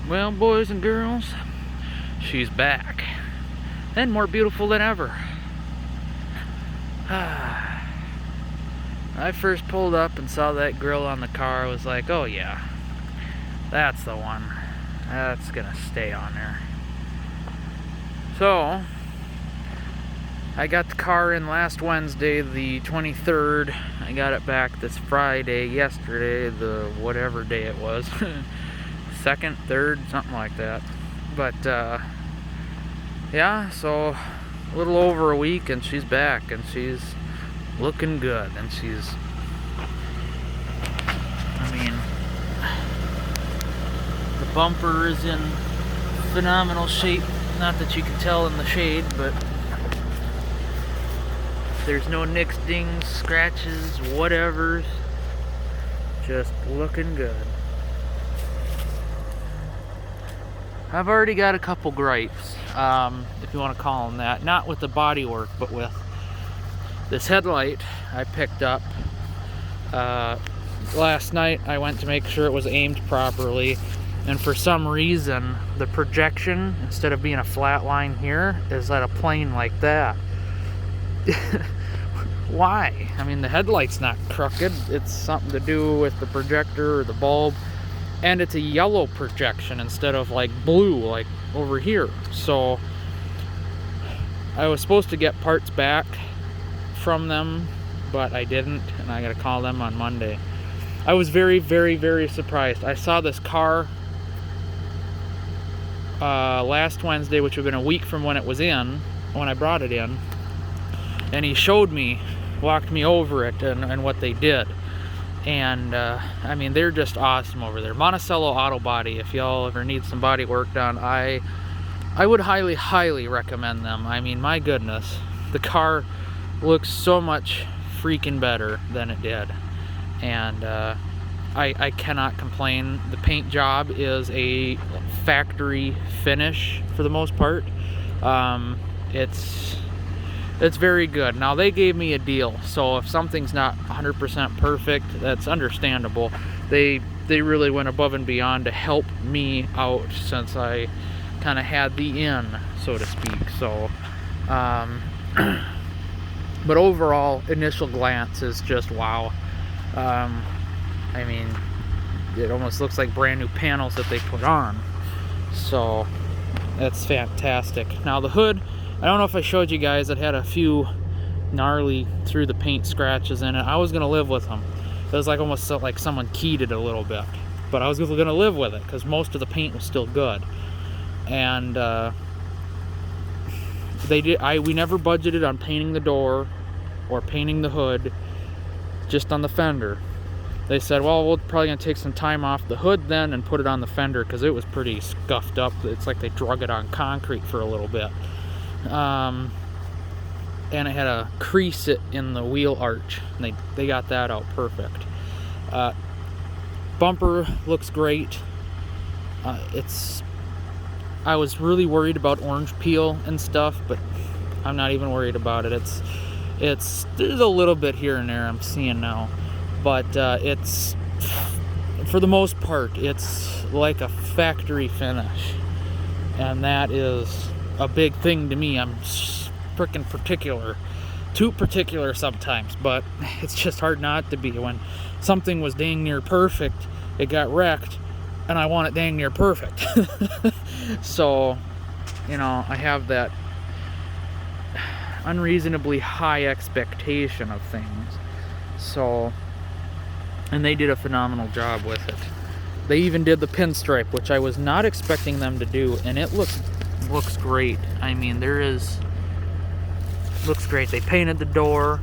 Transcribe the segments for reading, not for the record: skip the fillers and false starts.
Well, boys and girls, she's back, and more beautiful than ever. I first pulled up and saw that grill on the car. I was like, oh yeah, that's the one. That's gonna stay on there. So, I got the car in last Wednesday, the 23rd. I got it back this Friday, yesterday, the whatever day it was. Second, third, something like that. But, yeah, so a little over a week and she's back and she's looking good. And she's, I mean, the bumper is in phenomenal shape. Not that you can tell in the shade, but there's no nicks, dings, scratches, whatevers. Just looking good. I've already got a couple gripes, if you want to call them that. Not with the bodywork, but with this headlight I picked up. Last night I went to make sure it was aimed properly, and for some reason the projection, instead of being a flat line here, is at a plane like that. Why? I mean, the headlight's not crooked. It's something to do with the projector or the bulb. And it's a yellow projection instead of like blue, like over here. So I was supposed to get parts back from them, but I didn't, and I gotta call them on Monday. I was very, very, very surprised. I saw this car last Wednesday, which would have been a week from when it was in, when I brought it in, and he showed me, walked me over it and what they did. And I mean, they're just awesome over there. Monticello Auto Body, if y'all ever need some body work done, I would highly, highly recommend them. I mean, my goodness, the car looks so much freaking better than it did. And I cannot complain. The paint job is a factory finish for the most part. It's very good. Now, they gave me a deal, so if something's not 100% perfect, that's understandable. They really went above and beyond to help me out since I kind of had the in, so to speak. So, but overall, initial glance is just wow. I mean, it almost looks like brand new panels that they put on. So, that's fantastic. Now, the hood, I don't know if I showed you guys, it had a few gnarly through the paint scratches in it. I was gonna live with them. It was like almost like someone keyed it a little bit, but I was gonna live with it because most of the paint was still good. And we never budgeted on painting the door or painting the hood, just on the fender. They said, well, we're probably gonna take some time off the hood then and put it on the fender because it was pretty scuffed up. It's like they drug it on concrete for a little bit. And it had a crease in the wheel arch, and they got that out perfect. Bumper looks great. I was really worried about orange peel and stuff, but I'm not even worried about it. There's a little bit here and there I'm seeing now, but it's, for the most part, it's like a factory finish, and that is a big thing to me. I'm freaking particular, too particular sometimes, but it's just hard not to be. When something was dang near perfect, it got wrecked, and I want it dang near perfect. So, you know, I have that unreasonably high expectation of things. So, and they did a phenomenal job with it. They even did the pinstripe, which I was not expecting them to do, and it looks great. I mean, looks great. They painted the door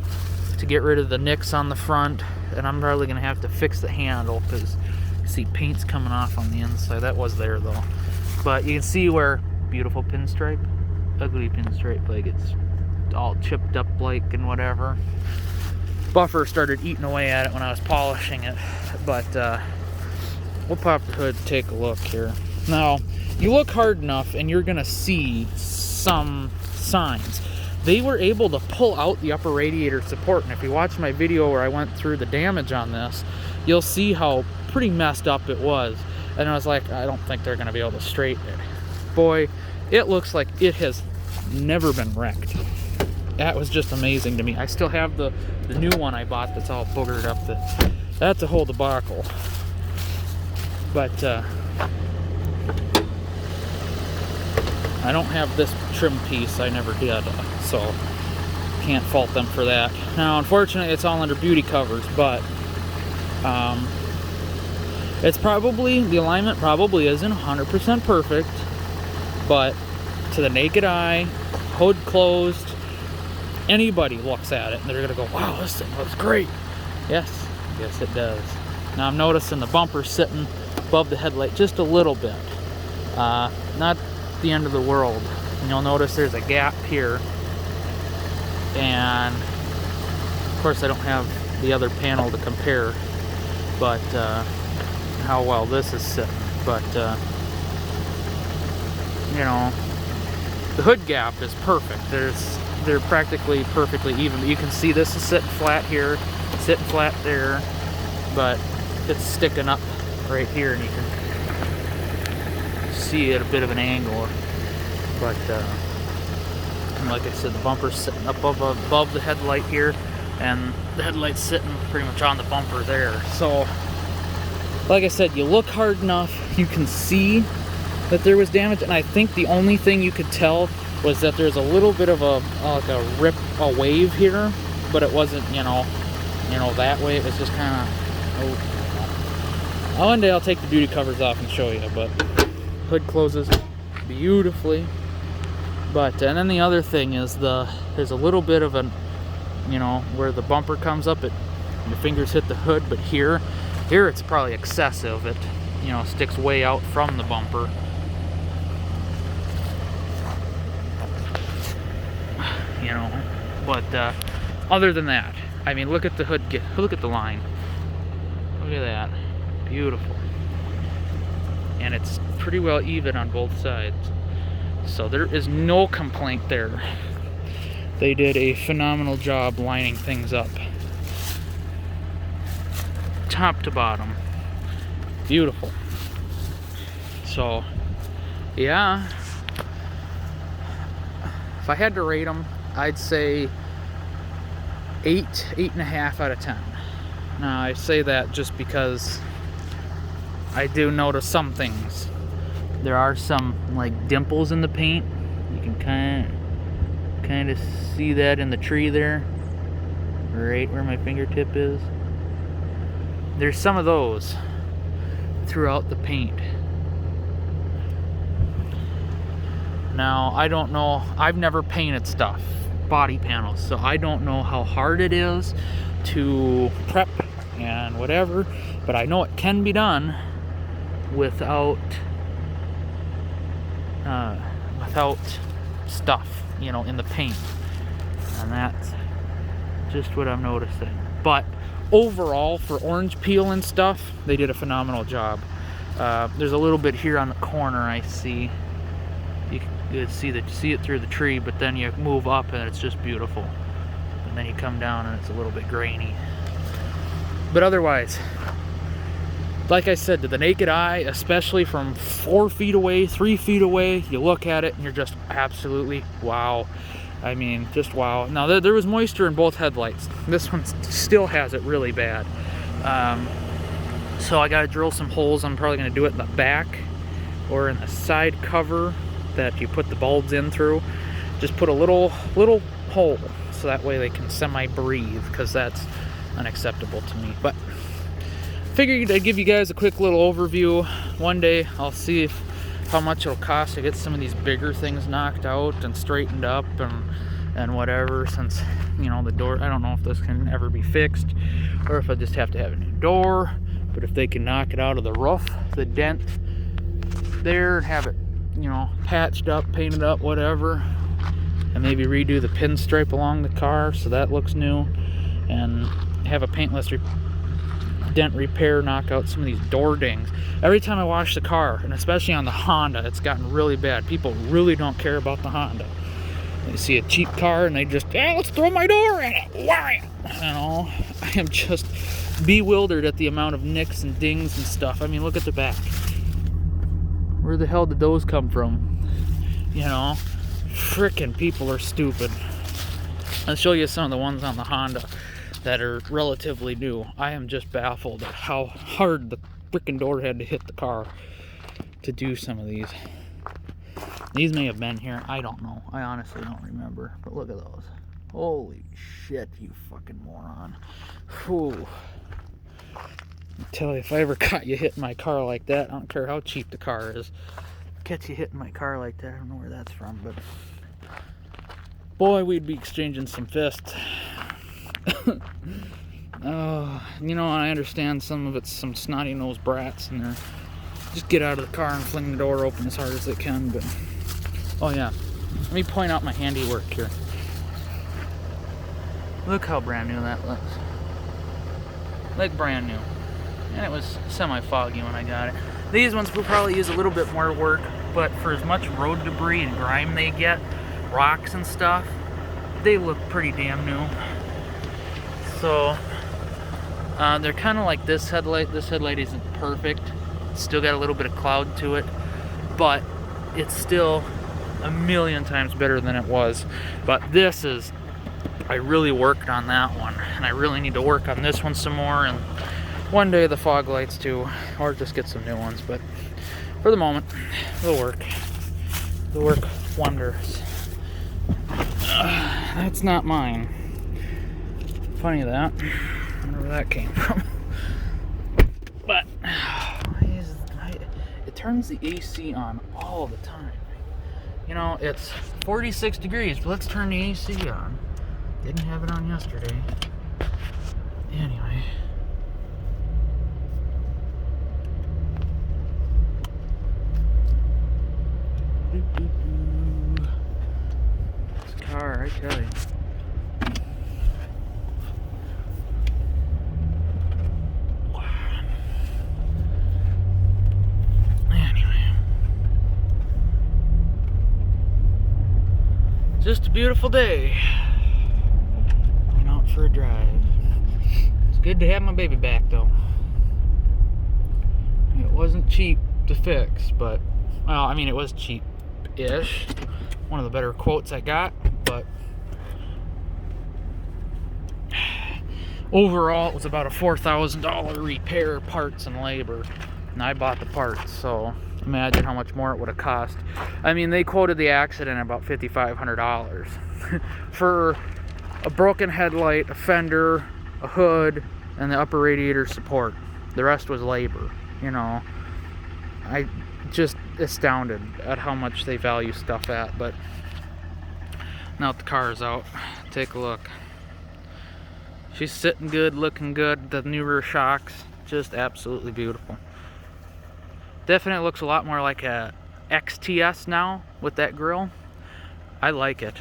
to get rid of the nicks on the front, and I'm probably gonna have to fix the handle because you see paint's coming off on the inside. That was there though, but you can see where beautiful pinstripe, ugly pinstripe, like it's all chipped up like and whatever. Buffer started eating away at it when I was polishing it, but we'll pop the hood and take a look here. Now, you look hard enough and you're gonna see some signs. They were able to pull out the upper radiator support, and if you watch my video where I went through the damage on this, you'll see how pretty messed up it was. And I was like, I don't think they're going to be able to straighten it. Boy, it looks like it has never been wrecked. That was just amazing to me. I still have the new one I bought that's all boogered up. That's a whole debacle. But I don't have this trim piece. I never did, so can't fault them for that. Now, unfortunately, it's all under beauty covers, but it's probably, the alignment probably isn't 100% perfect, but to the naked eye, hood closed, anybody looks at it and they're gonna go, wow, this thing looks great. Yes it does. Now I'm noticing the bumper sitting above the headlight just a little bit. Not the end of the world. And you'll notice there's a gap here, and of course I don't have the other panel to compare, but how well this is sitting. But you know, the hood gap is perfect. They're practically perfectly even. You can see this is sitting flat here, sitting flat there, but it's sticking up right here, and you can see at a bit of an angle. But like I said, the bumper's sitting up above the headlight here, and the headlight's sitting pretty much on the bumper there. So like I said, you look hard enough, you can see that there was damage, and I think the only thing you could tell was that there's a little bit of a rip, a wave here, but it wasn't, you know that way. It was just kind of. One day I'll take the beauty covers off and show you, but hood closes beautifully. But and then the other thing is there's a little bit of an, where the bumper comes up, your fingers hit the hood, but here it's probably excessive. It sticks way out from the bumper. But other than that, I mean, look at the hood, look at the line. Look at that. Beautiful. And it's pretty well even on both sides. So there is no complaint there. They did a phenomenal job lining things up. Top to bottom. Beautiful. So, yeah. If I had to rate them, I'd say 8.5 out of 10. Now, I say that just because I do notice some things. There are some like dimples in the paint. You can kind of see that in the tree there, right where my fingertip is. There's some of those throughout the paint. Now, I don't know, I've never painted stuff, body panels, so I don't know how hard it is to prep and whatever, but I know it can be done without stuff, in the paint. And that's just what I'm noticing. But overall, for orange peel and stuff, they did a phenomenal job. There's a little bit here on the corner I see. You can see it through the tree, but then you move up and it's just beautiful. And then you come down and it's a little bit grainy. But otherwise, like I said, to the naked eye, especially from 4 feet away, 3 feet away, you look at it and you're just absolutely wow. I mean, just wow. Now, there was moisture in both headlights. This one still has it really bad. So I got to drill some holes. I'm probably going to do it in the back or in the side cover that you put the bulbs in through. Just put a little hole so that way they can semi-breathe, because that's unacceptable to me. But figured I'd give you guys a quick little overview. One day I'll see how much it'll cost to get some of these bigger things knocked out and straightened up and whatever, since the door, I don't know if this can ever be fixed or if I just have to have a new door. But if they can knock it out of the roof, the dent there, and have it patched up, painted up, whatever, and maybe redo the pinstripe along the car so that looks new, and have a paintless dent repair, knock out some of these door dings. Every time I wash the car, and especially on the Honda, it's gotten really bad. People really don't care about the Honda. They see a cheap car and they just, let's throw my door in it. Why? I am just bewildered at the amount of nicks and dings and stuff. I mean, look at the back. Where the hell did those come from? You know, frickin' people are stupid. I'll show you some of the ones on the Honda that are relatively new. I am just baffled at how hard the frickin' door had to hit the car to do some of these. These may have been here. I don't know. I honestly don't remember. But look at those. Holy shit, you fucking moron. Whew. I tell you, if I ever caught you hitting my car like that, I don't care how cheap the car is. Catch you hitting my car like that. I don't know where that's from, but boy, we'd be exchanging some fists. You know, I understand some of it's some snotty-nosed brats, and they're just get out of the car and fling the door open as hard as they can. But oh yeah, let me point out my handiwork here. Look how brand new that looks. Like brand new. And it was semi-foggy when I got it. These ones will probably use a little bit more work, but for as much road debris and grime they get, rocks and stuff, they look pretty damn new. So they're kind of like this headlight. This headlight isn't perfect. It's still got a little bit of cloud to it, but it's still a million times better than it was. But this is, I really worked on that one, and I really need to work on this one some more, and one day the fog lights too, or just get some new ones. But for the moment, they'll work. They'll work wonders. That's not mine. Funny that. I wonder where that came from. But it turns the AC on all the time. You know, it's 46 degrees, but let's turn the AC on. Didn't have it on yesterday. Anyway. This car, I tell you. Anyway. Just a beautiful day. Went out for a drive. It's good to have my baby back though. It wasn't cheap to fix, but well, I mean, it was cheap-ish. One of the better quotes I got, but overall, it was about a $4,000 repair, parts and labor, and I bought the parts, so imagine how much more it would have cost. I mean, they quoted the accident at about $5,500 for a broken headlight, a fender, a hood, and the upper radiator support. The rest was labor, you know. I just astounded at how much they value stuff at. But now that the car is out, take a look. She's sitting good, looking good. The new rear shocks, just absolutely beautiful. Definitely looks a lot more like a STS now with that grille. I like it.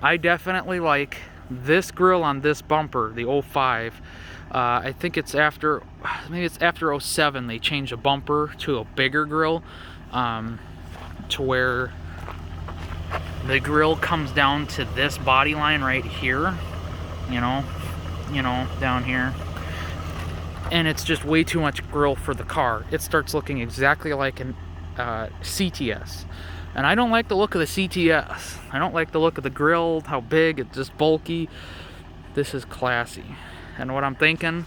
I definitely like this grille on this bumper, the 05. I think it's after, maybe it's after 07, they changed a bumper to a bigger grille, to where the grille comes down to this body line right here, you know, down here. And it's just way too much grille for the car. It starts looking exactly like an CTS. And I don't like the look of the CTS. I don't like the look of the grille, how big, it's just bulky. This is classy. And what I'm thinking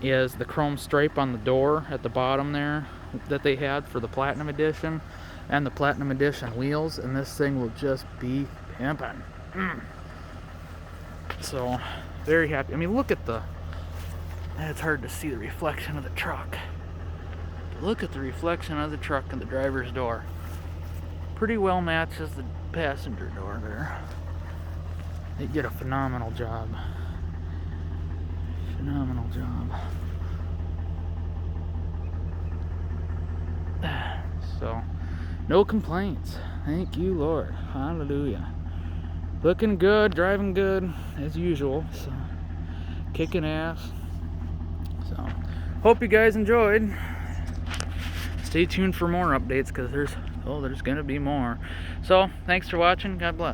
is the chrome stripe on the door at the bottom there that they had for the Platinum Edition, and the Platinum Edition wheels, and this thing will just be pimping. So, very happy. I mean, look at the, it's hard to see the reflection of the truck. Look at the reflection of the truck in the driver's door. Pretty well matches the passenger door there. They did a phenomenal job. Phenomenal job. So, no complaints. Thank you, Lord. Hallelujah. Looking good, driving good, as usual. So, kicking ass. So, hope you guys enjoyed. Stay tuned for more updates, because there's gonna be more. So, thanks for watching. God bless.